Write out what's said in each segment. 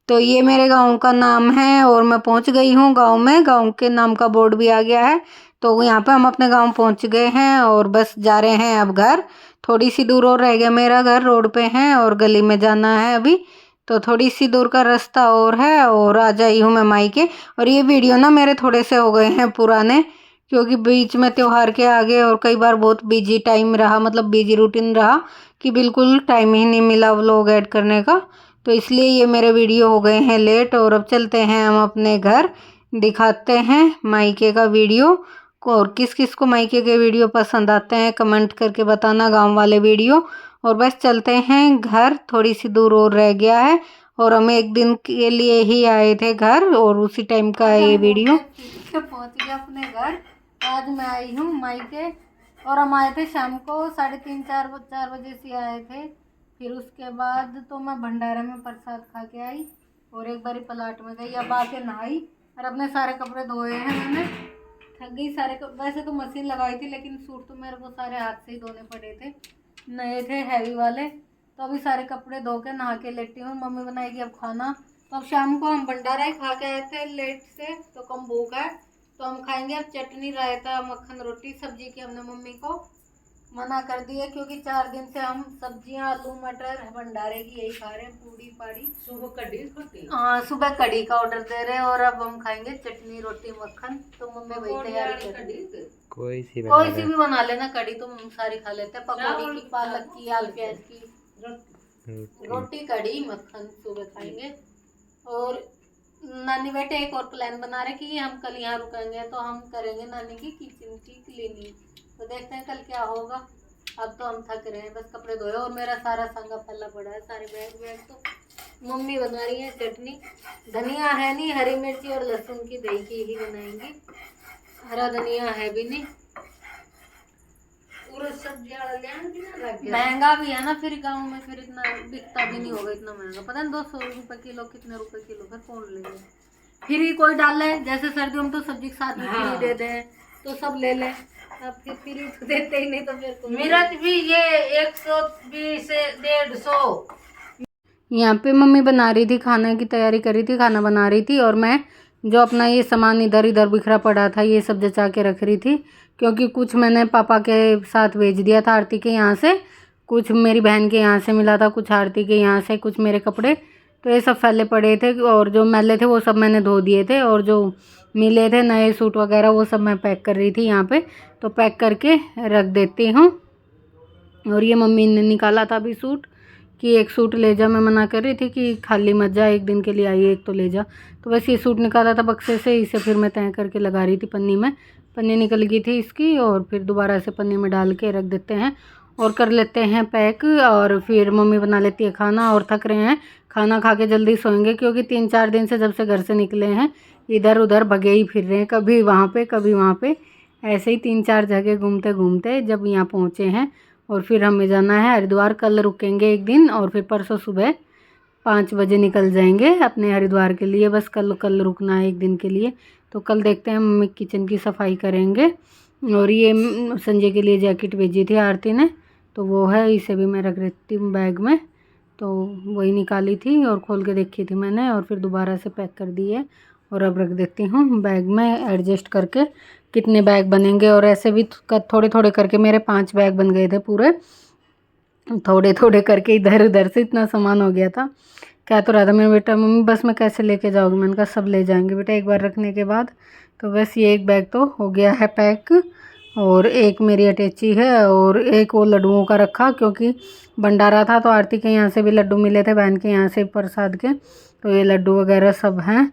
तो ये मेरे गांव का नाम है और मैं पहुंच गई हूँ गांव में। गांव के नाम का बोर्ड भी आ गया है। तो यहाँ पे हम अपने गांव पहुंच गए हैं और बस जा रहे हैं अब घर। थोड़ी सी दूर और रह गया मेरा घर, रोड पे है और गली में जाना है अभी। तो थोड़ी सी दूर का रास्ता और है और आ जाई हूँ मैं मायके। और ये वीडियो ना मेरे थोड़े से हो गए हैं पुराने, क्योंकि बीच में त्योहार के आगे और कई बार बहुत बिजी टाइम रहा, मतलब बिजी रूटीन रहा कि बिल्कुल टाइम ही नहीं मिला व्लॉग ऐड करने का। तो इसलिए ये मेरे वीडियो हो गए हैं लेट। और अब चलते हैं हम अपने घर, दिखाते हैं मायके का वीडियो। और किस किस को मायके के वीडियो पसंद आते हैं कमेंट करके बताना, गांव वाले वीडियो। और बस चलते हैं घर, थोड़ी सी दूर और रह गया है और हम एक दिन के लिए ही आए थे घर और उसी टाइम का है ये वीडियो। पहुंच गया अपने घर। आज मैं आई हूँ मायके और हम आए थे शाम को 3:30-4 बजे से आए थे। फिर उसके बाद तो मैं भंडारे में प्रसाद खा के आई और एक बारी पलाट में गई, अब आके नहाई और अपने सारे कपड़े धोए हैं मैंने। थक गई सारे वैसे तो मशीन लगाई थी लेकिन सूट तो मेरे को सारे हाथ से ही धोने पड़े थे, नए थे हैवी वाले। तो अभी सारे कपड़े धो के नहा के लेटी हूँ। मम्मी बनाएगी अब खाना। तो अब शाम को हम भंडारा ही खा के आए थे लेट से, तो कम भूख है। तो हम खाएंगे अब चटनी, रायता, मक्खन, रोटी। सब्जी की हमने मम्मी को मना कर दिया क्योंकि 4 दिन से हम सब्जियां, आलू मटर भंडारे की यही खा रहे हैं, पूड़ी पाड़ी। सुबह कड़ी खाती, हाँ सुबह कड़ी का ऑर्डर दे रहे हैं और अब हम खाएंगे चटनी, रोटी, मक्खन। तो मम्मी वही तैयारी कर रही। कोई सी भी बना लेना, कड़ी तो हम सारी खा लेते हैं। पकौड़ी की, पालक की, आलू प्याज की रोटी, कड़ी, मक्खन सुबह खाएंगे। और नानी बेटे एक और प्लान बना रहे कि हम कल यहाँ रुकेंगे तो हम करेंगे नानी की किचन की क्लीनिंग। तो देखते हैं कल क्या होगा। अब तो हम थक रहे हैं, बस कपड़े धोए और मेरा सारा संगा फैला पड़ा है, सारे बैग तो मम्मी बना रही है चटनी। धनिया है नहीं, हरी मिर्ची और लहसुन की दही की ही बनाएंगी, हरा धनिया है भी नहीं। महंगा भी है ना फिर गांव में, फिर इतना बिकता भी नहीं होगा इतना महंगा। पता नहीं 200 रुपए किलो, कितने रुपए किलो, फिर कौन लेगा। फिर ही कोई डाले, जैसे सर्दियों में तो सब्जी के साथ में फ्री दे दे तो सब ले ले। अब फिर फ्री तो देते ही नहीं तो फिर मिर्च भी ये 120 से 150। यहाँ पे मम्मी बना रही थी, खाने की तैयारी कर रही थी, खाना बना रही थी। और मैं जो अपना ये सामान इधर इधर बिखरा पड़ा था ये सब जचा के रख रही थी, क्योंकि कुछ मैंने पापा के साथ भेज दिया था आरती के यहाँ से, कुछ मेरी बहन के यहाँ से मिला था, कुछ आरती के यहाँ से, कुछ मेरे कपड़े। तो ये सब फैले पड़े थे और जो मैले थे वो सब मैंने धो दिए थे और जो मिले थे नए सूट वगैरह वो सब मैं पैक कर रही थी यहाँ पे। तो पैक करके रख देती हूँ। और ये मम्मी ने निकाला था अभी सूट कि एक सूट ले जा। मैं मना कर रही थी कि खाली मत जा, एक दिन के लिए आई, एक तो ले जा। तो बस ये सूट निकाला था बक्से से, इसे फिर मैं तय करके लगा रही थी पन्नी में। पन्नी निकल गई थी इसकी और फिर दोबारा से पन्नी में डाल के रख देते हैं और कर लेते हैं पैक। और फिर मम्मी बना लेती है खाना और थक रहे हैं, खाना खा के जल्दी सोएंगे क्योंकि 3-4 दिन से जब से घर से निकले हैं इधर उधर भगे ही फिर रहे हैं, कभी वहाँ पे कभी वहाँ पे, ऐसे ही 3-4 जगह घूमते घूमते जब यहाँ पहुँचे हैं। और फिर हमें जाना है हरिद्वार, कल रुकेंगे एक दिन और फिर परसों सुबह 5 बजे निकल जाएंगे अपने हरिद्वार के लिए। बस कल रुकना है एक दिन के लिए। तो कल देखते हैं, मम्मी किचन की सफाई करेंगे। और ये संजय के लिए जैकेट भेजी थी आरती ने, तो वो है, इसे भी मैं रख देती हूँ बैग में। तो वही निकाली थी और खोल के देखी थी मैंने और फिर दोबारा से पैक कर दी है और अब रख देती हूँ बैग में एडजस्ट करके। कितने बैग बनेंगे, और ऐसे भी थोड़े थोड़े करके मेरे 5 बैग बन गए थे पूरे, थोड़े थोड़े करके इधर उधर से इतना सामान हो गया था। क्या तो रहा था मेरा बेटा, मम्मी बस में कैसे लेके जाओगे, मैंने कहा सब ले जाएंगे बेटा एक बार रखने के बाद। तो बस ये एक बैग तो हो गया है पैक और एक मेरी अटैची है और एक वो लड्डुओं का रखा, क्योंकि भंडारा था तो आरती के यहाँ से भी लड्डू मिले थे, बहन के यहाँ से प्रसाद के। तो ये लड्डू वगैरह सब हैं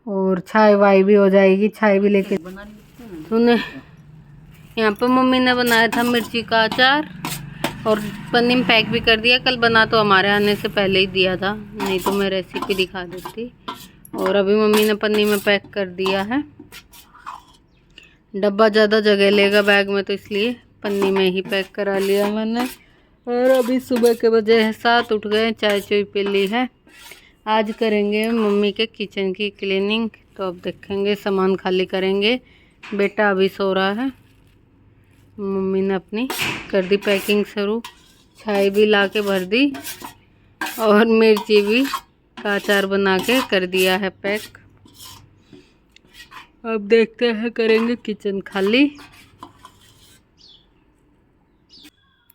और चाय वाय भी हो जाएगी, चाय भी लेके सुने। यहाँ पे मम्मी ने बनाया था मिर्ची का अचार और पन्नी में पैक भी कर दिया। कल बना तो हमारे आने से पहले ही दिया था, नहीं तो मैं रेसिपी दिखा देती। और अभी मम्मी ने पन्नी में पैक कर दिया है, डब्बा ज़्यादा जगह लेगा बैग में तो इसलिए पन्नी में ही पैक करा लिया मैंने। और अभी सुबह के बजे 7 उठ गए, चाय चुई पी ली है। आज करेंगे मम्मी के किचन की क्लीनिंग, तो अब देखेंगे, सामान खाली करेंगे। बेटा अभी सो रहा है, मम्मी ने अपनी कर दी पैकिंग शुरू, चाय भी ला के भर दी और मिर्ची भी का अचार बना के कर दिया है पैक। अब देखते हैं, करेंगे किचन खाली।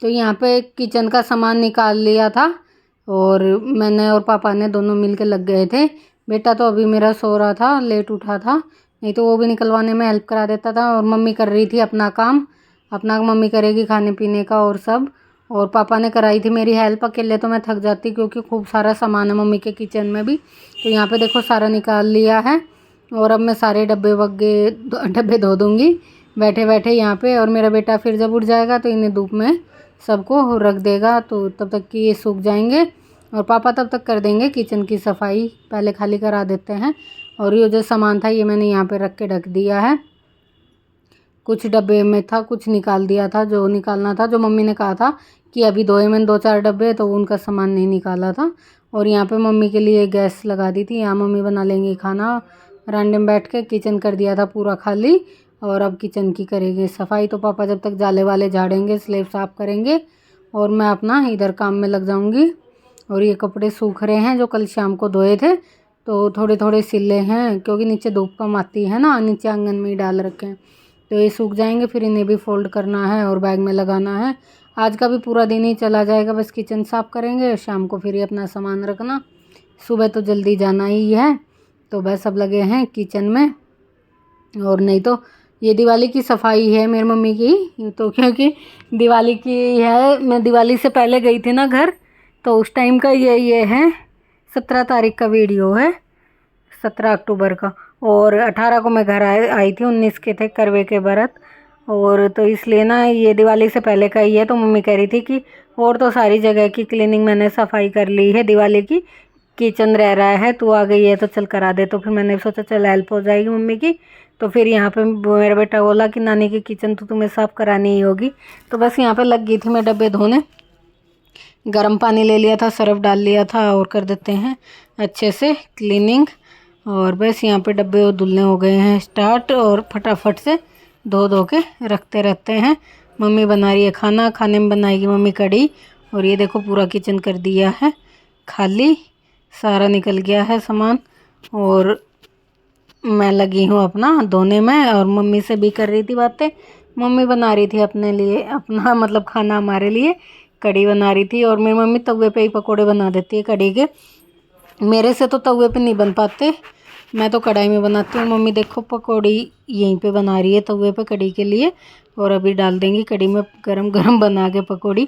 तो यहाँ पे किचन का सामान निकाल लिया था और मैंने और पापा ने दोनों मिलके लग गए थे। बेटा तो अभी मेरा सो रहा था, लेट उठा था, नहीं तो वो भी निकलवाने में हेल्प करा देता था। और मम्मी कर रही थी अपना काम, अपना मम्मी करेगी खाने पीने का और सब। और पापा ने कराई थी मेरी हेल्प। अकेले तो मैं थक जाती क्योंकि खूब सारा सामान है मम्मी के किचन में भी। तो यहाँ पे देखो सारा निकाल लिया है और अब मैं सारे डब्बे धो दूँगी बैठे बैठे यहाँ पे। और मेरा बेटा फिर जब उठ जाएगा तो इन्हें धूप में सबको रख देगा, तो तब तक कि ये सूख जाएंगे। और पापा तब तक कर देंगे किचन की सफाई, पहले खाली करा देते हैं। और ये जो सामान था ये मैंने यहाँ पे रख के ढक दिया है। कुछ डब्बे में था, कुछ निकाल दिया था जो निकालना था, जो मम्मी ने कहा था कि अभी धोए मैंने 2-4 डब्बे, तो उनका सामान नहीं निकाला था। और यहाँ पे मम्मी के लिए गैस लगा दी थी, यहाँ मम्मी बना लेंगी खाना। रैंडम बैठ के किचन कर दिया था पूरा खाली और अब किचन की करेंगे सफाई। तो पापा जब तक जाले वाले झाड़ेंगे, स्लेब साफ़ करेंगे और मैं अपना इधर काम में लग जाऊँगी। और ये कपड़े सूख रहे हैं जो कल शाम को धोए थे, तो थोड़े थोड़े सिले हैं क्योंकि नीचे धूप कम आती है ना, नीचे आंगन में ही डाल रखे हैं। तो ये सूख जाएंगे, फिर इन्हें भी फोल्ड करना है और बैग में लगाना है। आज का भी पूरा दिन ही चला जाएगा, बस किचन साफ़ करेंगे, शाम को फिर ये अपना सामान रखना। सुबह तो जल्दी जाना ही है, तो बस अब लगे हैं किचन में। और नहीं तो ये दिवाली की सफाई है मेरी मम्मी की, तो क्योंकि दिवाली की है, मैं दिवाली से पहले गई थी ना घर, तो उस टाइम का ये है। 17 तारीख का वीडियो है, 17 अक्टूबर का। और 18 को मैं घर आई थी, 19 के थे करवे के व्रत। और तो इसलिए ना ये दिवाली से पहले का ही है। तो मम्मी कह रही थी कि और तो सारी जगह की क्लीनिंग मैंने सफाई कर ली है, दिवाली की किचन रह रहा है, तू आ गई है तो चल करा दे। तो फिर मैंने सोचा चल हेल्प हो जाएगी मम्मी की। तो फिर यहाँ पे मेरा बेटा बोला कि नानी की किचन तो तुम्हें साफ़ करानी ही होगी। तो बस यहाँ पे लग गई थी मैं डब्बे धोने। गर्म पानी ले लिया था, सर्फ डाल लिया था और कर देते हैं अच्छे से क्लीनिंग। और बस यहाँ पे डब्बे धुलने हो गए हैं स्टार्ट, और फटाफट से धो के रखते रहते हैं। मम्मी बना रही है खाना, खाने में बनाएगी मम्मी कढ़ी। और ये देखो पूरा किचन कर दिया है खाली, सारा निकल गया है सामान। और मैं लगी हूँ अपना धोने में और मम्मी से भी कर रही थी बातें। मम्मी बना रही थी अपने लिए, अपना मतलब खाना हमारे लिए कढ़ी बना रही थी। और मेरी मम्मी तवे पे ही पकोड़े बना देती है कढ़ी के। मेरे से तो तवे पे नहीं बन पाते, मैं तो कढ़ाई में बनाती हूँ। मम्मी देखो पकौड़ी यहीं पे बना रही है तवे पे कढ़ी के लिए, और अभी डाल देंगी कढ़ी में गरम गरम बना के पकौड़ी।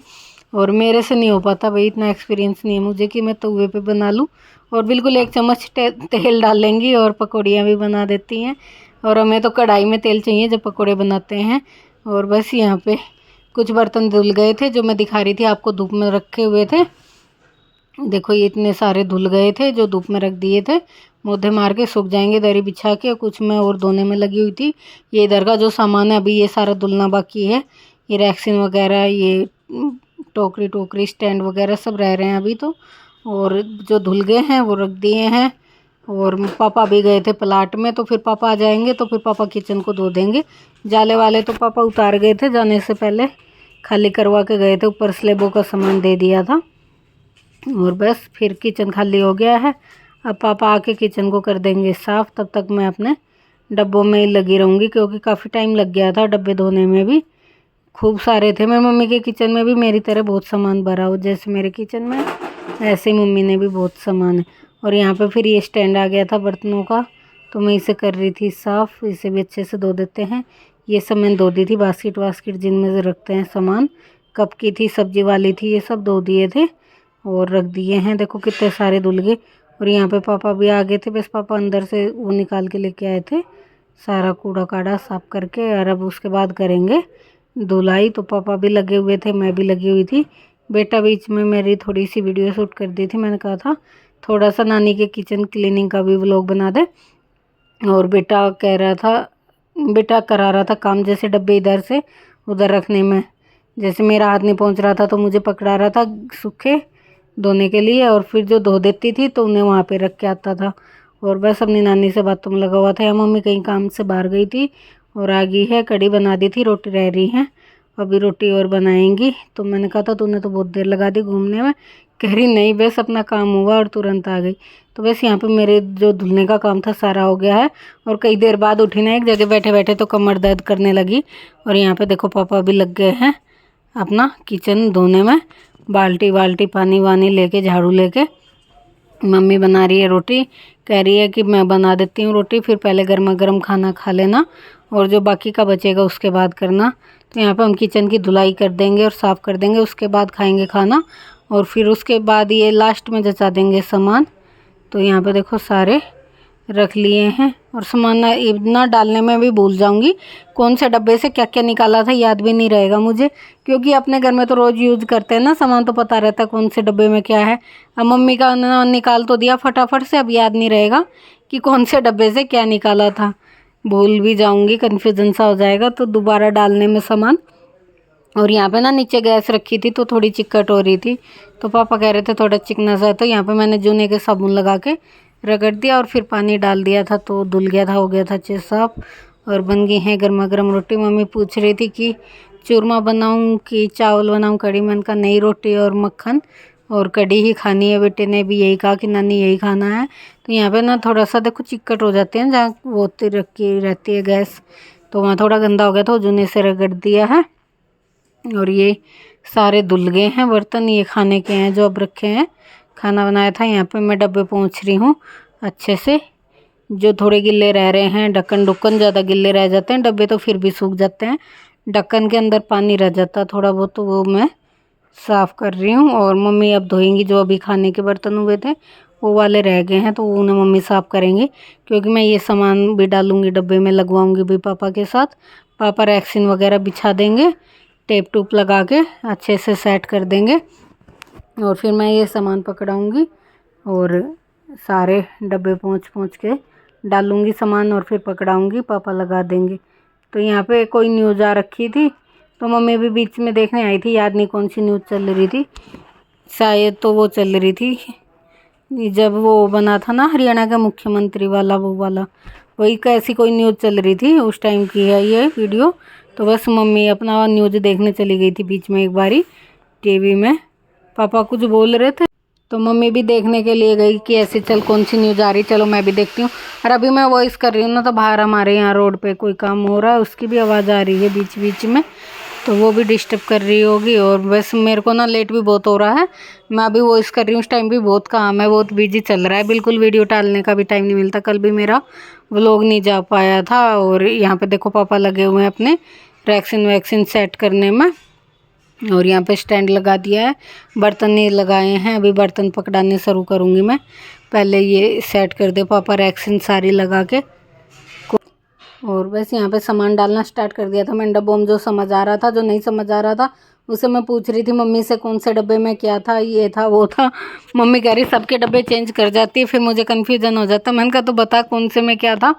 और मेरे से नहीं हो पाता भाई, इतना एक्सपीरियंस नहीं है मुझे कि मैं तवे पे बना लूँ। और बिल्कुल 1 चम्मच तेल डाल लेंगी और पकौड़ियाँ भी बना देती हैं। और हमें तो कढ़ाई में तेल चाहिए जब पकौड़े बनाते हैं। और बस यहाँ पे कुछ बर्तन धुल गए थे जो मैं दिखा रही थी आपको, धूप में रखे हुए थे। देखो ये इतने सारे धुल गए थे जो धूप में रख दिए थे, मोधे मार के सूख जाएंगे दरी बिछा के। कुछ मैं और धोने में लगी हुई थी। ये इधर का जो सामान है अभी ये सारा धुलना बाकी है। ये रैक्सिन वगैरह, ये टोकरी स्टैंड वगैरह सब रह रहे हैं अभी तो। और जो धुल गए हैं वो रख दिए हैं। और पापा भी गए थे प्लाट में, तो फिर पापा आ जाएंगे तो फिर पापा किचन को धो देंगे। जाले वाले तो पापा उतार गए थे जाने से पहले, खाली करवा के गए थे, ऊपर स्लेबों का सामान दे दिया था। और बस फिर किचन खाली हो गया है। अब पापा आके किचन को कर देंगे साफ़, तब तक मैं अपने डब्बों में ही लगी रहूँगी क्योंकि काफ़ी टाइम लग गया था डब्बे धोने में भी। खूब सारे थे, मेरी मम्मी के किचन में भी मेरी तरह बहुत सामान भरा हो, जैसे मेरे किचन में ऐसे ही मम्मी ने भी बहुत सामान है। और यहाँ पे फिर ये स्टैंड आ गया था बर्तनों का, तो मैं इसे कर रही थी साफ़। इसे भी अच्छे से धो देते हैं। ये सब मैंने धो दी थी, बास्केट जिनमें से रखते हैं सामान, कप की थी, सब्जी वाली थी, ये सब धो दिए थे और रख दिए हैं। देखो कितने सारे धुल गए। और यहाँ पे पापा भी आ गए थे, बस पापा अंदर से वो निकाल के लेके आए थे सारा कूड़ा काड़ा साफ़ करके। और अब उसके बाद करेंगे धुलाई। तो पापा भी लगे हुए थे, मैं भी लगी हुई थी। बेटा बीच में मेरी थोड़ी सी वीडियो शूट कर दी थी, मैंने कहा था थोड़ा सा नानी के किचन क्लीनिंग का भी व्लॉग बना दे। और बेटा करा रहा था काम, जैसे डब्बे इधर से उधर रखने में, जैसे मेरा हाथ नहीं पहुंच रहा था तो मुझे पकड़ा रहा था सूखे धोने के लिए। और फिर जो धो देती थी तो उन्हें वहाँ पे रख के आता था। और बस अपनी नानी से बातों में लगा हुआ था। या मम्मी कहीं काम से बाहर गई थी और आ गई है, कढ़ी बना दी थी, रोटी रह रही है, अभी रोटी और बनाएंगी। तो मैंने कहा था तूने तो बहुत देर लगा दी घूमने में, कह रही नहीं बस अपना काम हुआ और तुरंत आ गई। तो बस यहाँ पे मेरे जो धुलने का काम था सारा हो गया है। और कई देर बाद उठी ना, एक जगह बैठे बैठे तो कमर दर्द करने लगी। और यहाँ पे देखो पापा भी लग गए हैं अपना किचन धोने में, बाल्टी बाल्टी पानी वानी लेके, झाड़ू लेके। मम्मी बना रही है रोटी, कह रही है कि मैं बना देती हूँ रोटी, फिर पहले गर्मा गर्म खाना खा लेना और जो बाकी का बचेगा उसके बाद करना। तो यहाँ पे हम किचन की धुलाई कर देंगे और साफ़ कर देंगे, उसके बाद खाएंगे खाना और फिर उसके बाद ये लास्ट में जचा देंगे सामान। तो यहाँ पे देखो सारे रख लिए हैं और सामान इतना डालने में भी भूल जाऊंगी कौन से डब्बे से क्या क्या निकाला था, याद भी नहीं रहेगा मुझे, क्योंकि अपने घर में तो रोज़ यूज़ करते हैं ना सामान, तो पता रहता है कौन से डब्बे में क्या है। अब मम्मी का निकाल तो दिया फटाफट से, अब याद नहीं रहेगा कि कौन से डब्बे से क्या निकाला था, भूल भी जाऊंगी, कन्फ्यूजन सा हो जाएगा तो दोबारा डालने में सामान। और यहाँ पे ना नीचे गैस रखी थी तो थोड़ी चिक्कट हो रही थी, तो पापा कह रहे थे थोड़ा चिकना सा, तो यहाँ पे मैंने जूने के साबुन लगा के रगड़ दिया और फिर पानी डाल दिया था तो धुल गया था, हो गया था अच्छे साफ। और बन गई है गर्मा गर्म रोटी। मम्मी पूछ रही थी कि चूरमा बनाऊँ कि चावल बनाऊँ कड़ी, मैंने कहा नहीं, रोटी और मक्खन और कड़ी ही खानी है। बेटे ने भी यही कहा कि नानी यही खाना है। तो यहाँ पे ना थोड़ा सा देखो चिक्कट हो जाते हैं जहाँ वो रखी रहती है गैस, तो वहाँ थोड़ा गंदा हो गया था, जूने से रगड़ दिया है। और ये सारे धुल गए हैं बर्तन, ये खाने के हैं जो अब रखे हैं, खाना बनाया था। यहाँ पे मैं डब्बे पोंछ रही हूँ अच्छे से, जो थोड़े गिल्ले रह रहे हैं, ढक्कन ढुक्कन ज़्यादा गिल्ले रह जाते हैं, डब्बे तो फिर भी सूख जाते हैं, ढक्कन के अंदर पानी रह जाता है थोड़ा बहुत, तो वो मैं साफ़ कर रही हूँ। और मम्मी अब धोएंगी, जो अभी खाने के बर्तन हुए थे वो वाले रह गए हैं तो उन्हें मम्मी साफ़ करेंगी, क्योंकि मैं ये सामान भी डालूँगी डब्बे में, लगवाऊँगी भी पापा के साथ। पापा रैक्सीन वगैरह बिछा देंगे, टेप टूप लगा के अच्छे से सेट कर देंगे और फिर मैं ये सामान पकड़ाऊँगी और सारे डब्बे पोंछ के डालूँगी सामान और फिर पकड़ाऊँगी, पापा लगा देंगे। तो यहाँ पे कोई न्यूज़ आ रखी थी तो मम्मी भी बीच में देखने आई थी, याद नहीं कौन सी न्यूज़ चल रही थी, शायद तो वो चल रही थी जब वो बना था ना हरियाणा का मुख्यमंत्री वाला, वो वाला वही कैसी कोई न्यूज़ चल रही थी, उस टाइम की है ये वीडियो। तो बस मम्मी अपना न्यूज़ देखने चली गई थी बीच में एक बारी टीवी में, पापा कुछ बोल रहे थे तो मम्मी भी देखने के लिए गई कि ऐसे चल कौन सी न्यूज़ आ रही, चलो मैं भी देखती हूँ। और अभी मैं वॉइस कर रही हूँ ना, तो बाहर हमारे यहाँ रोड पे कोई काम हो रहा है, उसकी भी आवाज़ आ रही है बीच बीच में, तो वो भी डिस्टर्ब कर रही होगी। और वैसे मेरे को ना लेट भी बहुत हो रहा है, मैं अभी वॉइस कर रही हूँ, उस टाइम भी बहुत काम है, बहुत बिजी चल रहा है, बिल्कुल वीडियो डालने का भी टाइम नहीं मिलता। कल भी मेरा व्लॉग नहीं जा पाया था। और यहाँ पे देखो पापा लगे हुए हैं अपने रैक्सीन वैक्सीन सेट करने में, और यहाँ पे स्टैंड लगा दिया है, बर्तन नहीं लगाए हैं, अभी बर्तन पकड़ाने शुरू करूँगी मैं, पहले ये सेट कर दे पापा रैक्सीन सारी लगा के। और बस यहाँ पे सामान डालना स्टार्ट कर दिया था मैंने डब्बों में, जो समझ आ रहा था, जो नहीं समझ आ रहा था उसे मैं पूछ रही थी मम्मी से कौन से डब्बे में क्या था, ये था वो था। मम्मी कह रही सबके डब्बे चेंज कर जाती है, फिर मुझे कन्फ्यूजन हो जाता। मैंने कहा तो बता कौन से में क्या था,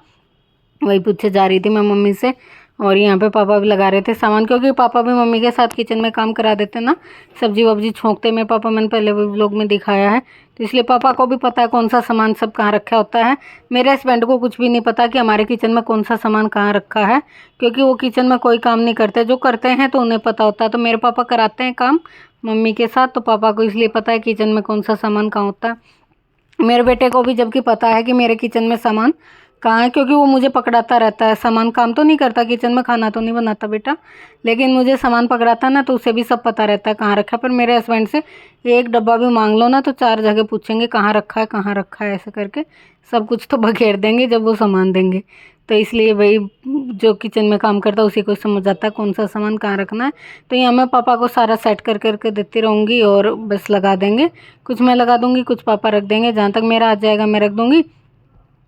वही पूछे जा रही थी मैं मम्मी से। और यहाँ पे पापा भी लगा रहे थे सामान, क्योंकि पापा भी मम्मी के साथ किचन में काम करा देते ना, सब्जी वब्जी छोंकते में पापा, मैंने पहले भी व्लॉग में दिखाया है, तो इसलिए पापा को भी पता है कौन सा सामान सब कहाँ रखा होता है। मेरे हस्बैंड को कुछ भी नहीं पता कि हमारे किचन में कौन सा सामान कहाँ रखा है, क्योंकि वो किचन में कोई काम नहीं करते, जो करते हैं तो उन्हें पता होता है। तो मेरे पापा कराते हैं काम मम्मी के साथ, तो पापा को इसलिए पता है किचन में कौन सा सामान कहाँ होता है। मेरे बेटे को भी जबकि पता है कि मेरे किचन में सामान कहाँ है, क्योंकि वो मुझे पकड़ाता रहता है सामान, काम तो नहीं करता किचन में, खाना तो नहीं बनाता बेटा, लेकिन मुझे सामान पकड़ाता ना, तो उसे भी सब पता रहता है कहाँ रखा है। पर मेरे हस्बैंड से एक डब्बा भी मांग लो ना तो 4 जगह पूछेंगे कहाँ रखा है कहाँ रखा है, ऐसे करके सब कुछ तो बखेर देंगे जब वो सामान देंगे। तो इसलिए भाई जो किचन में काम करता है उसी को समझ आता है कौन सा सामान कहाँ रखना है। तो यहाँ मैं पापा को सारा सेट कर करके देती रहूँगी और बस लगा देंगे, कुछ मैं लगा दूँगी, कुछ पापा रख देंगे, जहाँ तक मेरा आ जाएगा मैं रख दूँगी,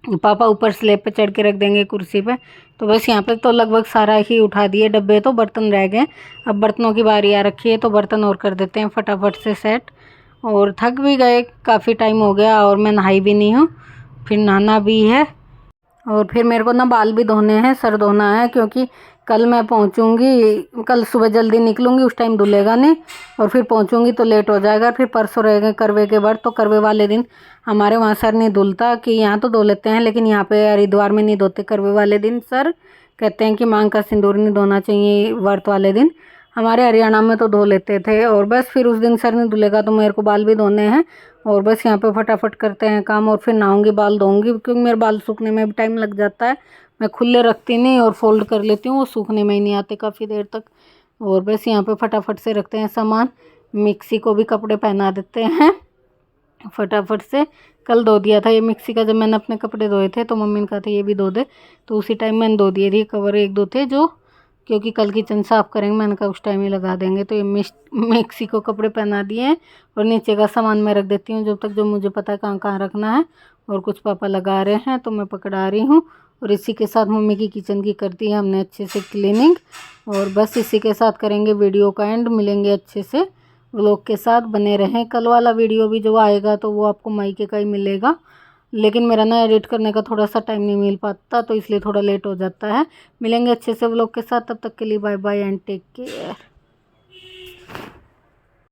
पापा ऊपर स्लेब पे चढ़ के रख देंगे कुर्सी पे। तो बस यहाँ पे तो लगभग सारा ही उठा दिए डब्बे, तो बर्तन रह गए, अब बर्तनों की बारी आ रखी है, तो बर्तन और कर देते हैं फटाफट से सेट। और थक भी गए, काफ़ी टाइम हो गया और मैं नहाई भी नहीं हूँ, फिर नहाना भी है। और फिर मेरे को ना बाल भी धोने हैं, सर धोना है, क्योंकि कल मैं पहुंचूंगी, कल सुबह जल्दी निकलूंगी, उस टाइम धुलेगा नहीं, और फिर पहुंचूंगी तो लेट हो जाएगा। फिर परसों रहेगा करवे के व्रत, तो करवे वाले दिन हमारे वहाँ सर नहीं धुलता, कि यहाँ तो धो लेते हैं लेकिन यहाँ पे हरिद्वार में नहीं धोते करवे वाले दिन। सर कहते हैं कि मांग का सिंदूर नहीं धोना चाहिए व्रत वाले दिन, हमारे हरियाणा में तो धो लेते थे। और बस फिर उस दिन सर ने धुलेगा तो मेरे को बाल भी धोने हैं और बस यहाँ पे फटाफट करते हैं काम और फिर नहाऊंगी, बाल धोऊंगी, क्योंकि मेरे बाल सूखने में भी टाइम लग जाता है। मैं खुले रखती नहीं और फोल्ड कर लेती हूँ, वो सूखने में ही नहीं आते काफ़ी देर तक। और बस यहाँ पे फटाफट से रखते हैं सामान, मिक्सी को भी कपड़े पहना देते हैं फटाफट से। कल धो दिया था ये मिक्सी का, जब मैंने अपने कपड़े धोए थे तो मम्मी ने कहा था ये भी धो दे, तो उसी टाइम मैंने धो दिए थे। कवर एक दो थे जो, क्योंकि कल किचन साफ़ करेंगे, मैंने कहा उस टाइम ही लगा देंगे। तो ये मिक्सी को कपड़े पहना दिए हैं और नीचे का सामान मैं रख देती हूँ जब तक, जो मुझे पता है कहाँ कहाँ रखना है। और कुछ पापा लगा रहे हैं तो मैं पकड़ा रही हूँ। और इसी के साथ मम्मी की किचन की कर दी है हमने अच्छे से क्लीनिंग। और बस इसी के साथ करेंगे वीडियो का एंड, मिलेंगे अच्छे से व्लॉग के साथ, बने रहें। कल वाला वीडियो भी जो आएगा तो वो आपको मायके का ही मिलेगा, लेकिन मेरा ना एडिट करने का थोड़ा सा टाइम नहीं मिल पाता तो इसलिए थोड़ा लेट हो जाता है। मिलेंगे अच्छे से व्लॉग के साथ, तब तक के लिए bye bye and take care.